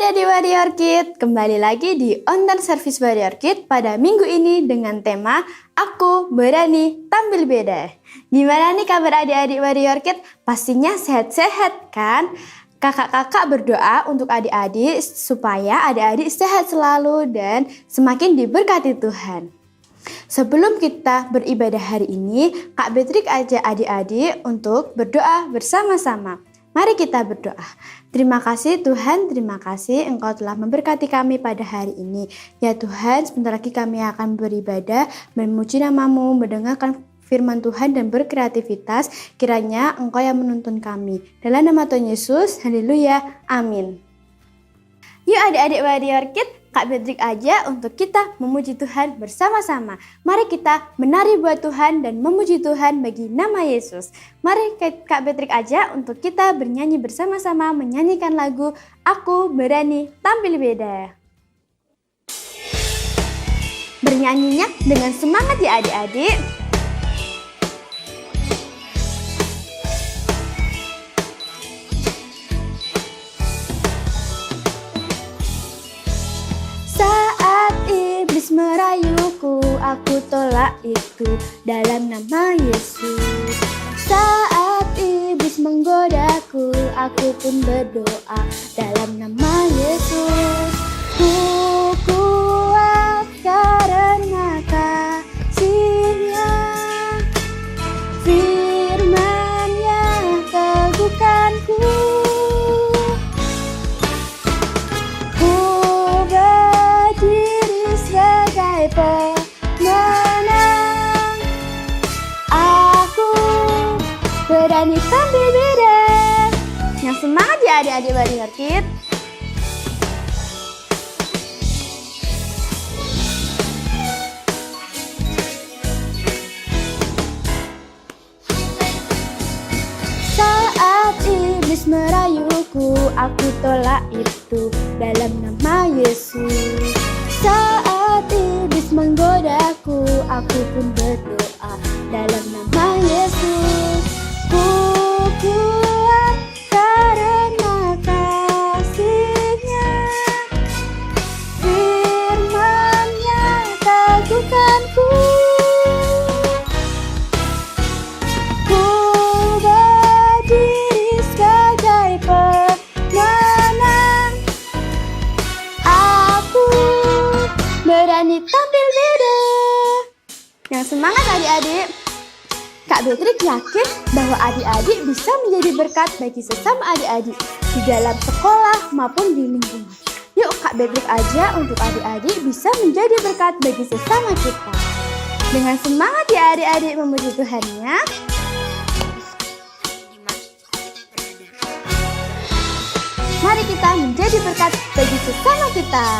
adik-adik Warrior Kid, kembali lagi di Online Service Warrior Kid pada minggu ini dengan tema Aku Berani Tampil Beda. Gimana nih kabar adik-adik Warrior Kid? Pastinya sehat-sehat kan? Kakak-kakak berdoa untuk adik-adik supaya adik-adik sehat selalu dan semakin diberkati Tuhan. Sebelum kita beribadah hari ini, Kak Betrik ajak adik-adik untuk berdoa bersama-sama. Mari kita berdoa. Terima kasih Tuhan, terima kasih Engkau telah memberkati kami pada hari ini. Ya Tuhan, sebentar lagi kami akan beribadah, memuji nama-Mu, mendengarkan firman Tuhan dan berkreativitas. Kiranya Engkau yang menuntun kami. Dalam nama Tuhan Yesus, haleluya, amin. Yuk adik-adik Warrior Kid, Kak Betrik aja untuk kita memuji Tuhan bersama-sama. Mari kita menari buat Tuhan dan memuji Tuhan bagi nama Yesus. Mari Kak Betrik aja untuk kita bernyanyi bersama-sama menyanyikan lagu Aku Berani Tampil Beda. Bernyanyinya dengan semangat ya adik-adik. Merayuku, aku tolak itu dalam nama Yesus. Saat iblis menggodaku, aku pun berdoa dalam nama Yesus. Ku kuat karena kasih-Nya, firman-Nya teguhkanku. Pemenang, aku berani tampil beda. Yang semangat ya adik-adik Warrior Kid. Saat iblis merayuku, aku tolak itu dalam nama Yesus. Saat iblis menggodaku, aku pun berdoa dalam nama Yesus. Ku kuat karena kasih-Nya, firman-Nya teguhkanku. Ku berdiri sebagai pemenang, aku berani tampil beda. Yang semangat adik-adik. Kak Betrik yakin bahwa adik-adik bisa menjadi berkat bagi sesama adik-adik di dalam sekolah maupun di lingkungan. Yuk Kak Betrik aja untuk adik-adik bisa menjadi berkat bagi sesama kita. Dengan semangat ya adik-adik memuji Tuhan-Nya. Mari kita menjadi berkat bagi sesama kita.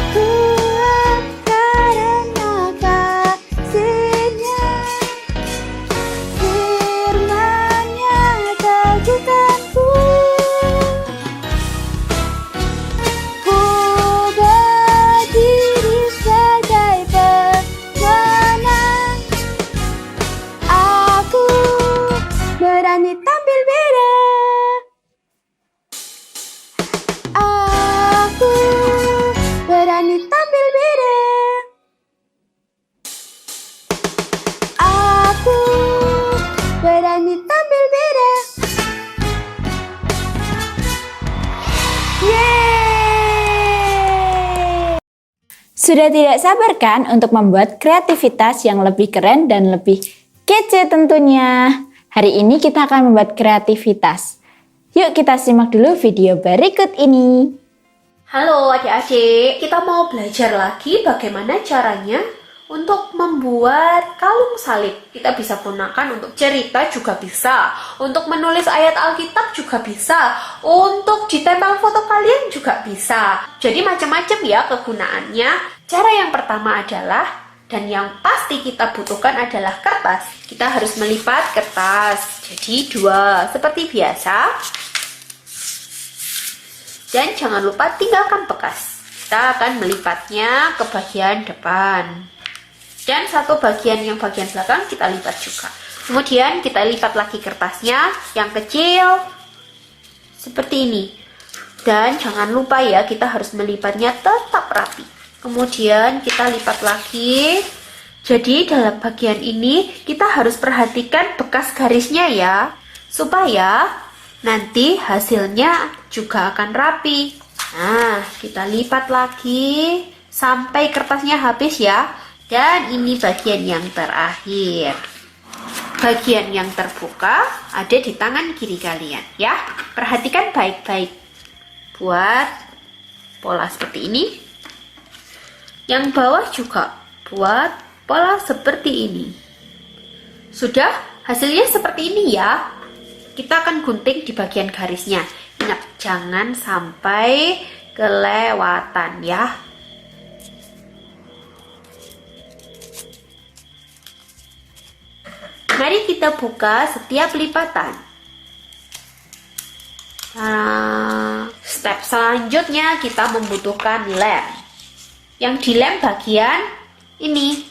Kuat karena kasih-Nya, firman-Nya teguhkanku. Ku berdiri sebagai pemenang, aku berani tampil beda. Aku berani tampil beda. Aku berani tampil beda. Yeay! Sudah tidak sabar kan untuk membuat kreativitas yang lebih keren dan lebih kece tentunya. Hari ini kita akan membuat kreativitas. Yuk kita simak dulu video berikut ini. Halo adik-adik, kita mau belajar lagi bagaimana caranya untuk membuat kalung salib. Kita bisa gunakan untuk cerita juga bisa, untuk menulis ayat Alkitab juga bisa, untuk ditempel foto kalian juga bisa. Jadi macam-macam ya kegunaannya. Cara yang pertama adalah, dan yang pasti kita butuhkan adalah kertas. Kita harus melipat kertas, jadi 2 seperti biasa. Dan jangan lupa tinggalkan bekas. Kita akan melipatnya ke bagian depan. Dan satu bagian yang bagian belakang kita lipat juga. Kemudian kita lipat lagi kertasnya yang kecil seperti ini. Dan jangan lupa ya, kita harus melipatnya tetap rapi. Kemudian kita lipat lagi. Jadi dalam bagian ini kita harus perhatikan bekas garisnya ya, supaya nanti hasilnya juga akan rapi. Nah, kita lipat lagi sampai kertasnya habis ya. Dan ini bagian yang terakhir. Bagian yang terbuka ada di tangan kiri kalian ya. Perhatikan baik-baik. Buat pola seperti ini. Yang bawah juga buat pola seperti ini. Sudah, hasilnya seperti ini ya. Kita akan gunting di bagian garisnya. Ingat, jangan sampai kelewatan ya. Mari kita buka setiap lipatan. Nah, step selanjutnya kita membutuhkan lem. Yang dilem bagian ini.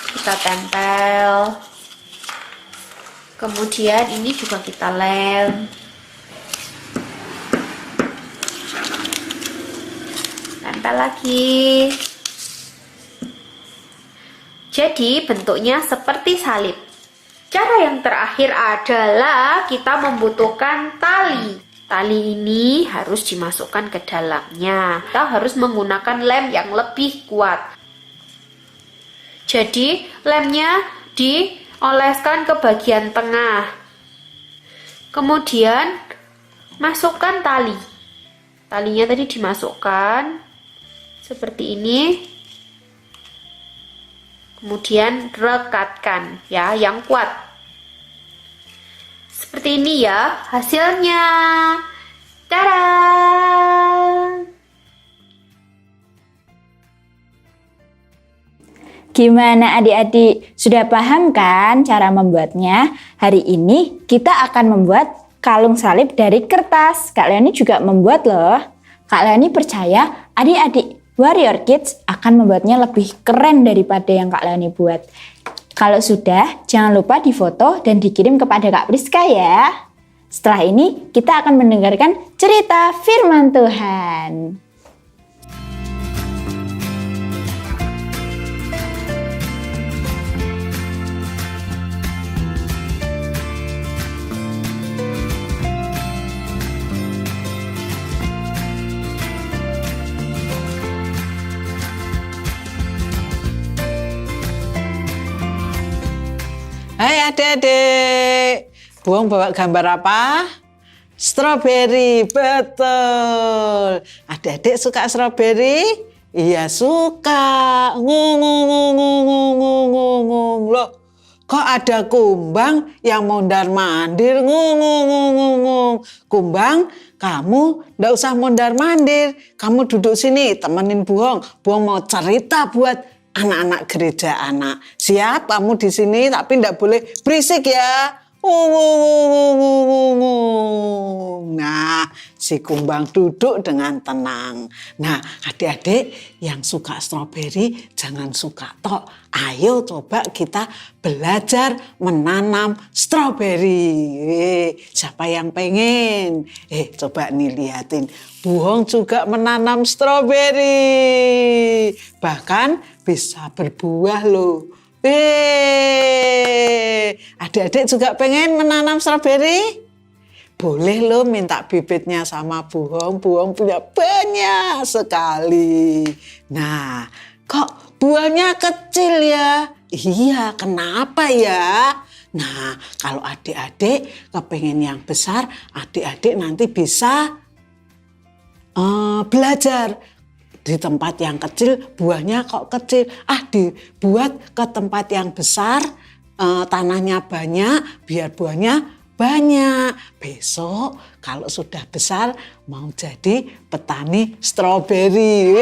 Kita tempel. Kemudian ini juga kita lem. Tempel lagi. Jadi bentuknya seperti salib. Cara yang terakhir adalah kita membutuhkan tali. Tali ini harus dimasukkan ke dalamnya. Kita harus menggunakan lem yang lebih kuat. Jadi lemnya dioleskan ke bagian tengah. Kemudian masukkan tali. Talinya tadi dimasukkan seperti ini. Kemudian rekatkan ya, yang kuat. Seperti ini ya hasilnya. Tada! Gimana adik-adik? Sudah paham kan cara membuatnya? Hari ini kita akan membuat kalung salib dari kertas. Kak Leoni juga membuat loh. Kak Leoni percaya adik-adik Warrior Kids akan membuatnya lebih keren daripada yang Kak Leoni buat. Kalau sudah, jangan lupa difoto dan dikirim kepada Kak Priska ya. Setelah ini, kita akan mendengarkan cerita firman Tuhan. Hai adik-adik, Buang bawa gambar apa? Stroberi, betul. Adik-adik suka stroberi? Iya suka. Ngung. Loh, kok ada kumbang yang mondar-mandir? Ngung. Kumbang, kamu ndak usah mondar-mandir. Kamu duduk sini, temenin Buang. Buang mau cerita buat anak-anak gereja anak. Siap kamu di sini tapi ndak boleh berisik ya. Nah, si kumbang duduk dengan tenang. Nah, adik-adik yang suka stroberi jangan suka tok. Ayo coba kita belajar menanam stroberi. Siapa yang pengen? Coba nih liatin. Buhong juga menanam stroberi. Bahkan bisa berbuah loh. Adik-adik juga pengen menanam stroberi? Boleh loh minta bibitnya sama Buhong. Buhong punya banyak sekali. Nah, kok buahnya kecil ya? Iya, kenapa ya? Nah, kalau adik-adik kepengen yang besar, adik-adik nanti bisa belajar. Di tempat yang kecil buahnya kok kecil, dibuat ke tempat yang besar, tanahnya banyak biar buahnya banyak. Besok kalau sudah besar mau jadi petani stroberi.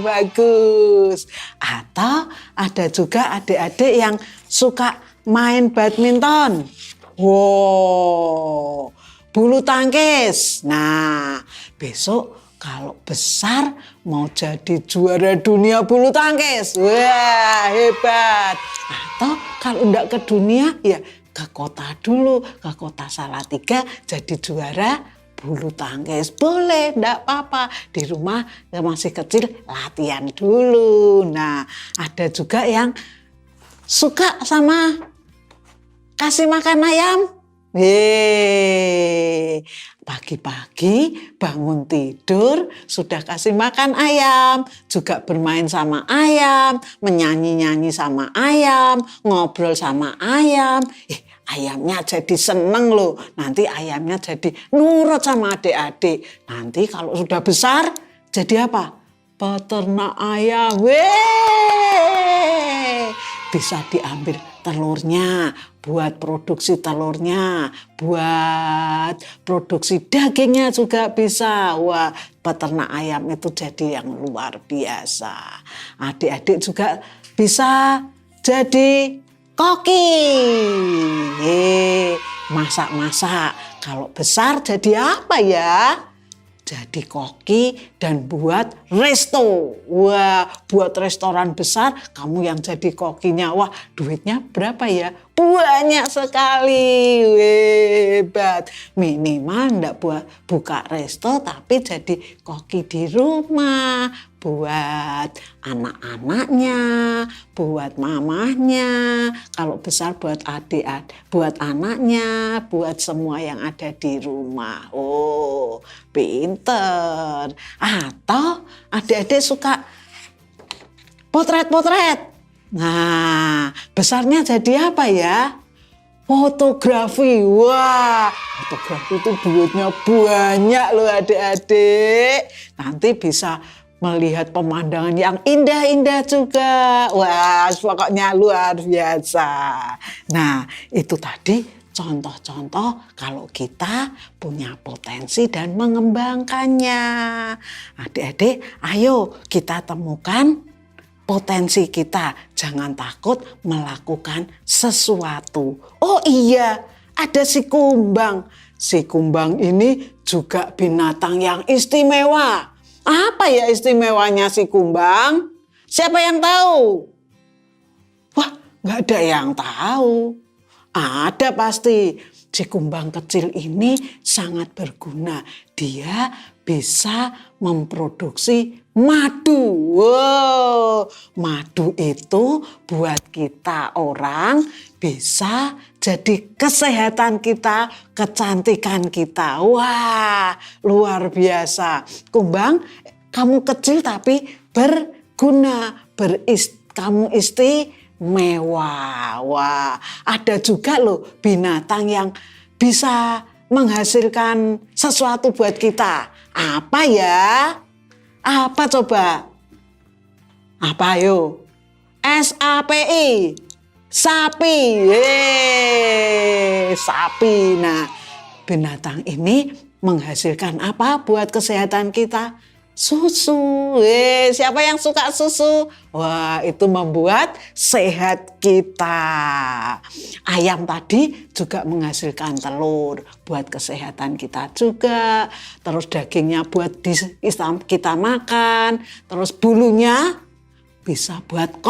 Bagus. Atau ada juga adik-adik yang suka main badminton. Wow, bulu tangkis. Nah, besok Kalau besar mau jadi juara dunia bulu tangkis. Wah, hebat. Atau kalau enggak ke dunia, ya ke kota dulu, ke kota Salatiga jadi juara bulu tangkis. Boleh, enggak apa-apa. Di rumah masih kecil latihan dulu. Nah, ada juga yang suka sama kasih makan ayam. Pagi-pagi bangun tidur sudah kasih makan ayam, juga bermain sama ayam, menyanyi-nyanyi sama ayam, ngobrol sama ayam. Ayamnya jadi seneng loh. Nanti ayamnya jadi nurut sama adik-adik. Nanti kalau sudah besar jadi apa? Peternak ayam. Bisa diambil telurnya, buat produksi telurnya, buat produksi dagingnya juga bisa. Wah, peternak ayam itu jadi yang luar biasa. Adik-adik juga bisa jadi koki. Masak-masak. Kalau besar jadi apa ya? Jadi koki dan buat resto. Wah, buat restoran besar, kamu yang jadi kokinya. Wah, duitnya berapa ya? Banyak sekali. Hebat. Minimal enggak buka resto, tapi jadi koki di rumah. Buat anak-anaknya, buat mamahnya. Kalau besar buat adik-adik, buat anaknya, buat semua yang ada di rumah. Oh, pinter. Atau adik-adik suka potret-potret. Nah, besarnya jadi apa ya? Fotografi. Wah, fotografi itu duitnya banyak loh adik-adik. Nanti bisa melihat pemandangan yang indah-indah juga. Wah, pokoknya luar biasa. Nah, itu tadi contoh-contoh kalau kita punya potensi dan mengembangkannya. Adik-adik, ayo kita temukan potensi kita. Jangan takut melakukan sesuatu. Oh iya, ada si kumbang. Si kumbang ini juga binatang yang istimewa. Apa ya istimewanya si kumbang? Siapa yang tahu? Wah, nggak ada yang tahu. Ada pasti. Si kumbang kecil ini sangat berguna. Dia bisa memproduksi madu. Wow, madu itu buat kita orang bisa jadi kesehatan kita, kecantikan kita. Wah, luar biasa. Kumbang, kamu kecil tapi berguna, kamu istimewa. Wah, ada juga loh binatang yang bisa menghasilkan sesuatu buat kita. Apa ya? Apa coba? Apa ayo? SAPI. Sapi. Sapi. Nah, binatang ini menghasilkan apa buat kesehatan kita? Susu. Siapa yang suka susu? Wah, itu membuat sehat kita. Ayam tadi juga menghasilkan telur buat kesehatan kita juga. Terus dagingnya buat kita makan. Terus bulunya bisa buat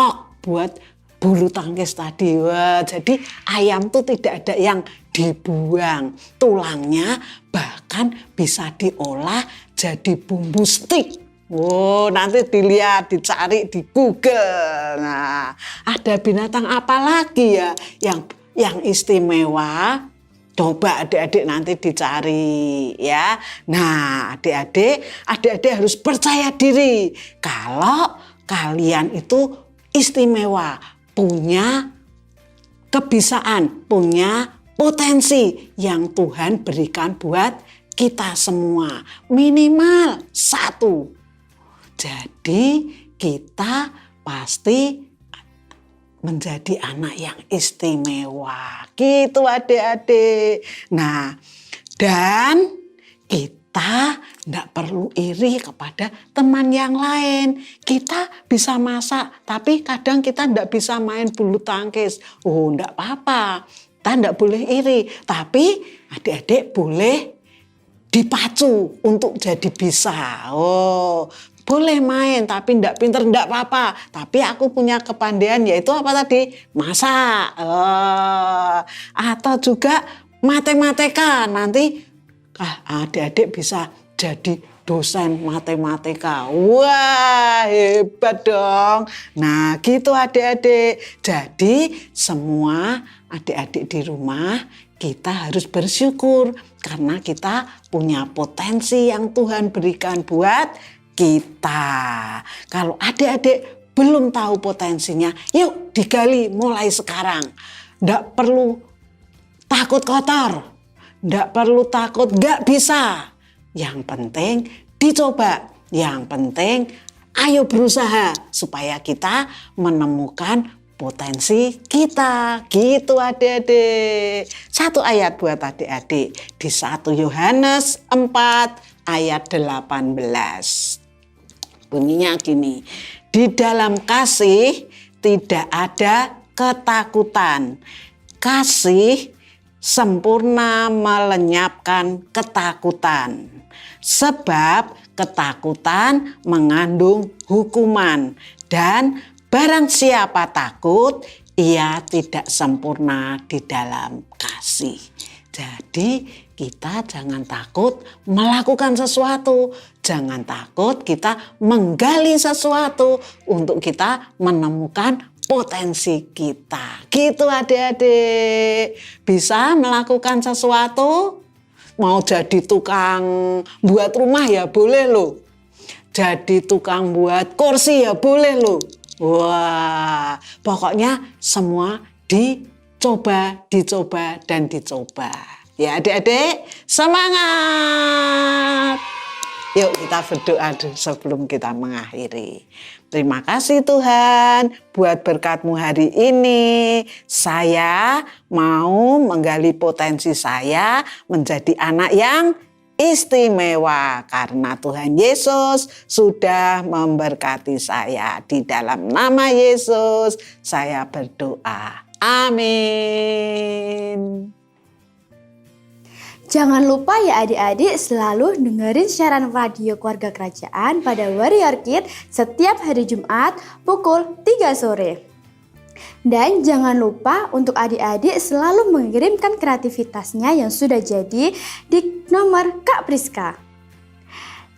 buat bulu tangkis tadi. Wah, jadi ayam tuh tidak ada yang dibuang. Tulangnya bahkan bisa diolah jadi bumbu stik. Oh, nanti dilihat, dicari di Google. Nah, ada binatang apa lagi ya yang istimewa? Coba adik-adik nanti dicari ya. Nah, adik-adik harus percaya diri kalau kalian itu istimewa, punya kebisaan, punya potensi yang Tuhan berikan buat kita semua. Minimal 1. Jadi kita pasti menjadi anak yang istimewa. Gitu adik-adik. Nah, dan kita tidak perlu iri kepada teman yang lain. Kita bisa masak, tapi kadang kita tidak bisa main bulu tangkis. Oh, tidak apa-apa. Kita tidak boleh iri. Tapi adik-adik boleh dipacu untuk jadi bisa. Oh, boleh main tapi ndak pinter ndak apa-apa. Tapi aku punya kepandaian yaitu apa tadi? Masak. Atau juga matematika. Nanti adik-adik bisa jadi dosen matematika. Wah, hebat dong. Nah, gitu adik-adik. Jadi semua adik-adik di rumah kita harus bersyukur karena kita punya potensi yang Tuhan berikan buat kita. Kalau adik-adik belum tahu potensinya, yuk digali mulai sekarang. Nggak perlu takut kotor, nggak perlu takut nggak bisa. Yang penting dicoba, yang penting ayo berusaha supaya kita menemukan potensi kita. Gitu adik-adik. Satu ayat buat adik-adik di 1 Yohanes 4 ayat 18. Bunyinya gini, di dalam kasih tidak ada ketakutan. Kasih sempurna melenyapkan ketakutan. Sebab ketakutan mengandung hukuman dan barang siapa takut, ia tidak sempurna di dalam kasih. Jadi kita jangan takut melakukan sesuatu. Jangan takut kita menggali sesuatu untuk kita menemukan potensi kita. Gitu adik-adik. Bisa melakukan sesuatu, mau jadi tukang buat rumah ya boleh loh. Jadi tukang buat kursi ya boleh loh. Wah, pokoknya semua dicoba, dan dicoba. Ya adik-adik, semangat! Yuk kita berdoa dulu sebelum kita mengakhiri. Terima kasih Tuhan buat berkat-Mu hari ini. Saya mau menggali potensi saya menjadi anak yang istimewa karena Tuhan Yesus sudah memberkati saya. Di dalam nama Yesus saya berdoa. Amin. Jangan lupa ya adik-adik selalu dengerin siaran radio Keluarga Kerajaan pada Warrior Kid setiap hari Jumat pukul 3 sore. Dan jangan lupa untuk adik-adik selalu mengirimkan kreativitasnya yang sudah jadi di nomor Kak Priska.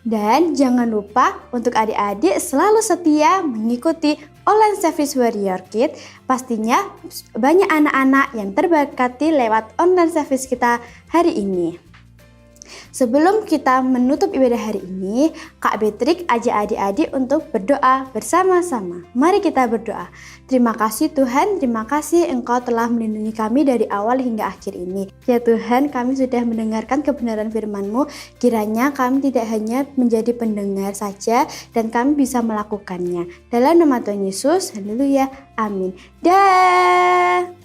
Dan jangan lupa untuk adik-adik selalu setia mengikuti online service Warrior Kid. Pastinya banyak anak-anak yang terberkati lewat online service kita hari ini. Sebelum kita menutup ibadah hari ini, Kak Betrik ajak adik-adik untuk berdoa bersama-sama. Mari kita berdoa. Terima kasih Tuhan, terima kasih Engkau telah melindungi kami dari awal hingga akhir ini. Ya Tuhan, kami sudah mendengarkan kebenaran firman-Mu. Kiranya kami tidak hanya menjadi pendengar saja dan kami bisa melakukannya. Dalam nama Tuhan Yesus, haleluya, amin. Dah.